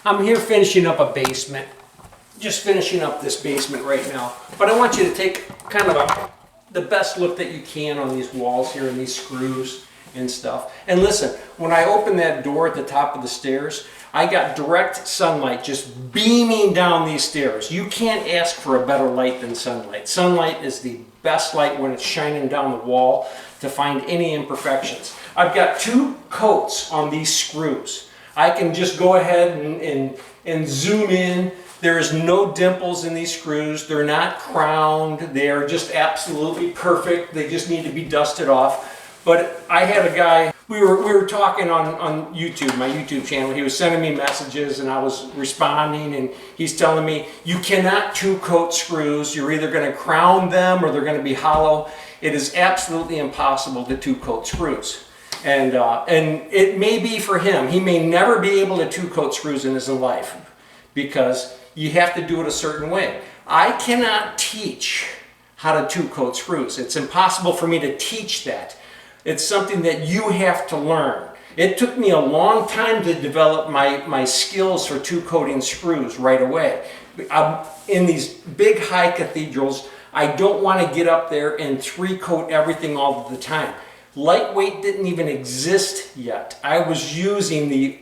I'm here finishing up a basement. Just finishing up this basement right now. But I want you to take kind of the best look that you can on these walls here and these screws and stuff. And listen, when I opened that door at the top of the stairs, I got direct sunlight just beaming down these stairs. You can't ask for a better light than sunlight. Sunlight is the best light when it's shining down the wall to find any imperfections. I've got 2 coats on these screws. I can just go ahead and zoom in. There is no dimples in these screws. They're not crowned. They are just absolutely perfect. They just need to be dusted off. But I had a guy, we were talking on YouTube, my YouTube channel. He was sending me messages and I was responding, and he's telling me, you cannot 2-coat screws. You're either going to crown them or they're going to be hollow. It is absolutely impossible to 2-coat screws. And it may be for him. He may never be able to 2-coat screws in his life because you have to do it a certain way. I cannot teach how to 2-coat screws. It's impossible for me to teach that. It's something that you have to learn. It took me a long time to develop my skills for 2-coating screws right away. In these big high cathedrals, I don't want to get up there and 3-coat everything all the time. Lightweight didn't even exist yet. I was using the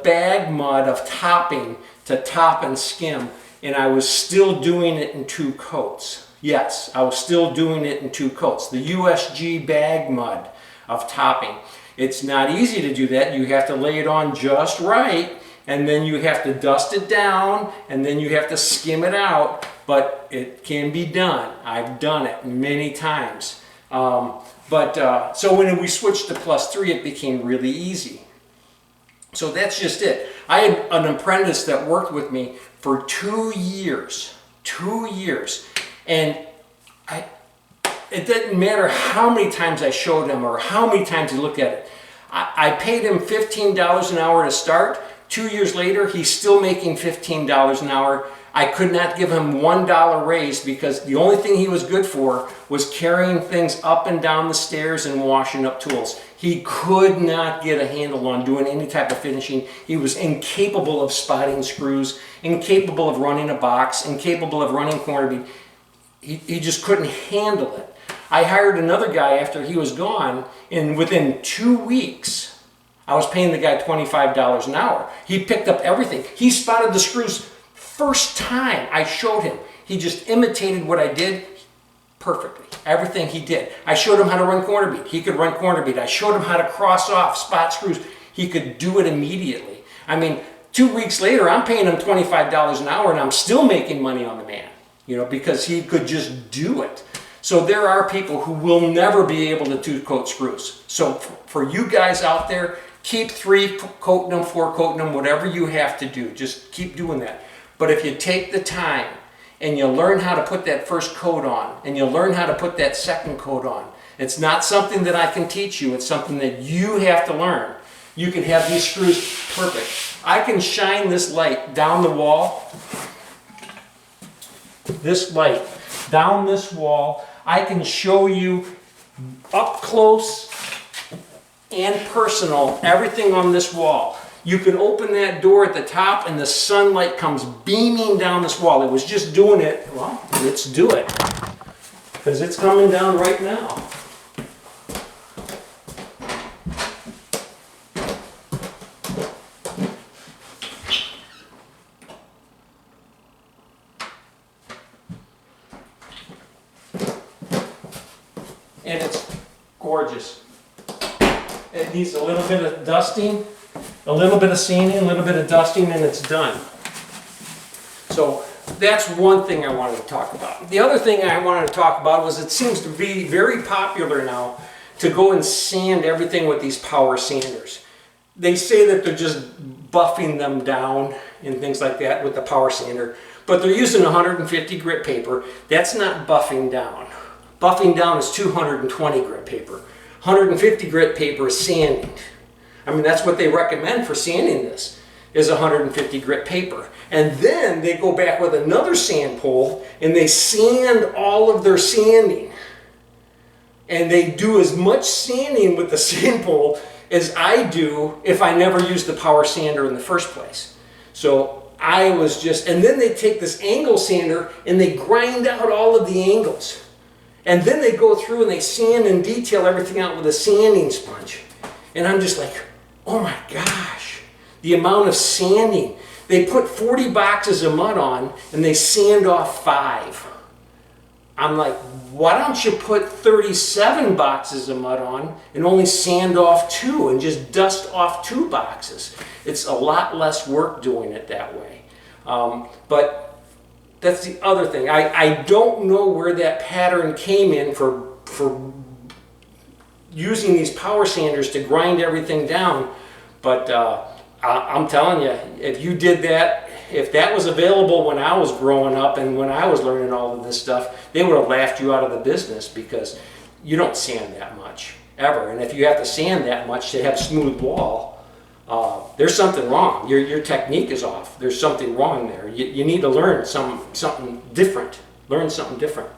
bag mud of topping to top and skim, and I was still doing it in 2 coats. Yes, I was still doing it in 2 coats. The USG bag mud of topping. It's not easy to do that. You have to lay it on just right, and then you have to dust it down, and then you have to skim it out, but it can be done. I've done it many times. So when we switched to +3, it became really easy. So that's just it. I had an apprentice that worked with me for 2 years. 2 years. And it didn't matter how many times I showed him or how many times he looked at it. I paid him $15 an hour to start. 2 years later, he's still making $15 an hour. I could not give him $1 raise because the only thing he was good for was carrying things up and down the stairs and washing up tools. He could not get a handle on doing any type of finishing. He was incapable of spotting screws, incapable of running a box, incapable of running corner bead. He just couldn't handle it. I hired another guy after he was gone, and within 2 weeks, I was paying the guy $25 an hour. He picked up everything. He spotted the screws first time I showed him. He just imitated what I did perfectly. Everything he did. I showed him how to run corner bead. He could run corner bead. I showed him how to cross off, spot screws. He could do it immediately. I mean, 2 weeks later, I'm paying him $25 an hour, and I'm still making money on the man, because he could just do it. So there are people who will never be able to 2-coat screws. So for you guys out there, keep 3-coating them, 4-coating them, whatever you have to do. Just keep doing that. But if you take the time and you learn how to put that first coat on and you learn how to put that second coat on, it's not something that I can teach you. It's something that you have to learn. You can have these screws perfect. I can shine this light down the wall, this light down this wall. I can show you up close and personal everything on this wall. You can open that door at the top and the sunlight comes beaming down this wall. It was just doing it. Well, let's do it because it's coming down right now. And it's gorgeous. It needs a little bit of dusting, a little bit of sanding, a little bit of dusting, and it's done. So that's one thing I wanted to talk about. The other thing I wanted to talk about was it seems to be very popular now to go and sand everything with these power sanders. They say that they're just buffing them down and things like that with the power sander, but they're using 150 grit paper. That's not buffing down. Buffing down is 220 grit paper. 150 grit paper is sanding. I mean, that's what they recommend for sanding this, is 150 grit paper. And then they go back with another sand pole and they sand all of their sanding. And they do as much sanding with the sand pole as I do if I never used the power sander in the first place. So I was just, and then they take this angle sander and they grind out all of the angles. And then they go through and they sand and detail everything out with a sanding sponge. And I'm just like, oh my gosh, the amount of sanding. They put 40 boxes of mud on and they sand off 5. I'm like, why don't you put 37 boxes of mud on and only sand off 2 and just dust off 2 boxes? It's a lot less work doing it that way. But that's the other thing. I don't know where that pattern came in for using these power sanders to grind everything down. But I'm telling you, if you did that, if that was available when I was growing up and when I was learning all of this stuff, they would have laughed you out of the business, because you don't sand that much, ever. And if you have to sand that much to have smooth wall, there's something wrong. Your technique is off. There's something wrong there. You need to learn something different. Learn something different.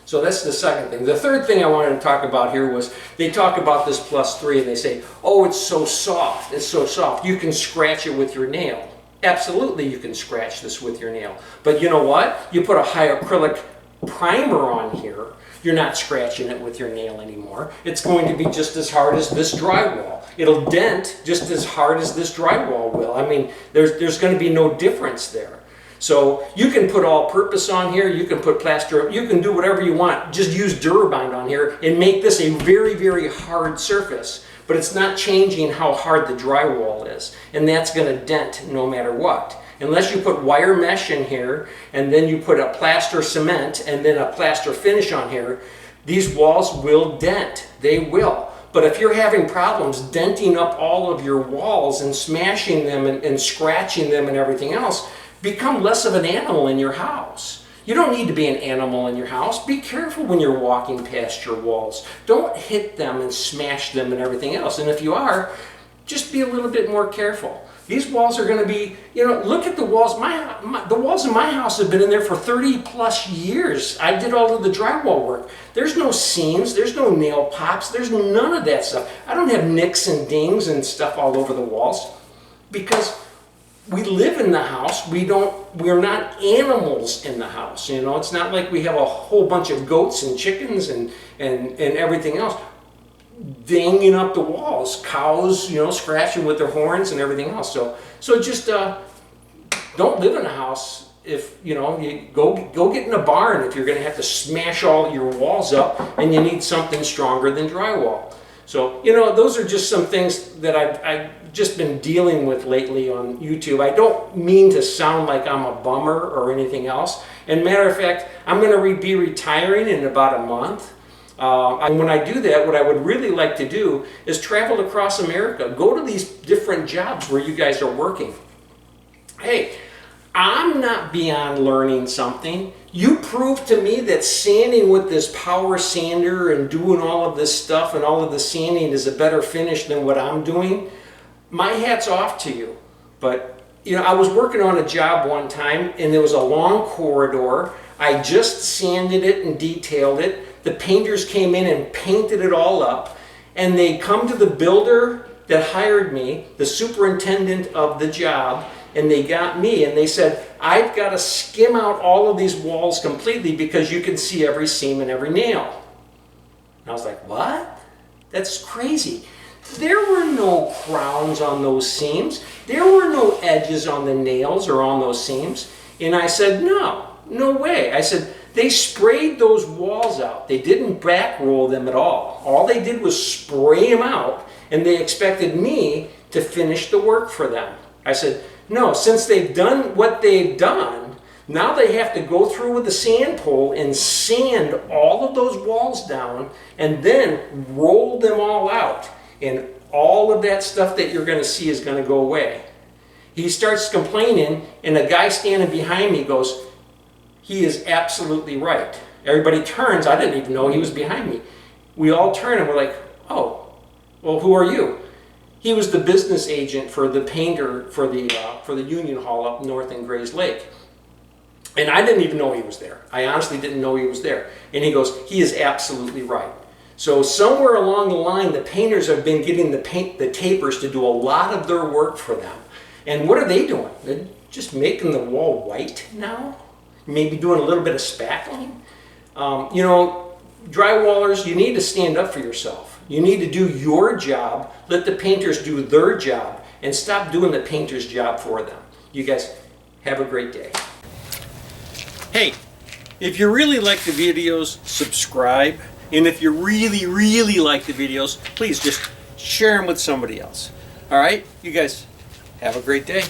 So that's the second thing. The third thing I wanted to talk about here was, they talk about this +3 and they say, oh, it's so soft. It's so soft. You can scratch it with your nail. Absolutely, you can scratch this with your nail. But you know what? You put a high acrylic primer on here, you're not scratching it with your nail anymore. It's going to be just as hard as this drywall. It'll dent just as hard as this drywall will. I mean, there's going to be no difference there. So you can put all-purpose on here, you can put plaster, you can do whatever you want. Just use Durabind on here and make this a very, very hard surface. But it's not changing how hard the drywall is. And that's going to dent no matter what. Unless you put wire mesh in here, and then you put a plaster cement, and then a plaster finish on here, these walls will dent. They will. But if you're having problems denting up all of your walls and smashing them and scratching them and everything else, become less of an animal in your house. You don't need to be an animal in your house. Be careful when you're walking past your walls. Don't hit them and smash them and everything else. And if you are, just be a little bit more careful. These walls are going to be, you know, look at the walls. The walls in my house have been in there for 30 plus years. I did all of the drywall work. There's no seams, there's no nail pops, there's none of that stuff. I don't have nicks and dings and stuff all over the walls, because we live in the house. We're not animals in the house. You know, it's not like we have a whole bunch of goats and chickens and everything else dinging up the walls, cows, you know, scratching with their horns and everything else. So just don't live in a house. If you know, you go get in a barn if you're going to have to smash all your walls up, and you need something stronger than drywall. So you know, those are just some things that I've just been dealing with lately on YouTube. I don't mean to sound like I'm a bummer or anything else. And matter of fact, I'm going to be retiring in about a month. And when I do that, what I would really like to do is travel across America, go to these different jobs where you guys are working. Hey, I'm not beyond learning something. You prove to me that sanding with this power sander and doing all of this stuff and all of the sanding is a better finish than what I'm doing. My hat's off to you. But you know, I was working on a job one time and there was a long corridor. I just sanded it and detailed it. The painters came in and painted it all up, and they come to the builder that hired me, the superintendent of the job, and they got me and they said, I've got to skim out all of these walls completely because you can see every seam and every nail. And I was like, what? That's crazy. There were no crowns on those seams. There were no edges on the nails or on those seams. And I said, no way. I said, they sprayed those walls out. They didn't back roll them at all. All they did was spray them out, and they expected me to finish the work for them. I said, no, since they've done what they've done, now they have to go through with the sand pole and sand all of those walls down and then roll them all out. And all of that stuff that you're going to see is going to go away. He starts complaining, and the guy standing behind me goes, he is absolutely right. Everybody turns. I didn't even know he was behind me. We all turn and we're like, oh, well, who are you? He was the business agent for the painter for the Union Hall up north in Grays Lake. And I didn't even know he was there. I honestly didn't know he was there. And he goes, he is absolutely right. So somewhere along the line, the painters have been getting the tapers to do a lot of their work for them. And what are they doing? They're just making the wall white now? Maybe doing a little bit of spackling? You know, drywallers, you need to stand up for yourself. You need to do your job, let the painters do their job, and stop doing the painter's job for them. You guys have a great day. Hey, if you really like the videos, subscribe. And if you really, really like the videos, please just share them with somebody else. All right? You guys have a great day.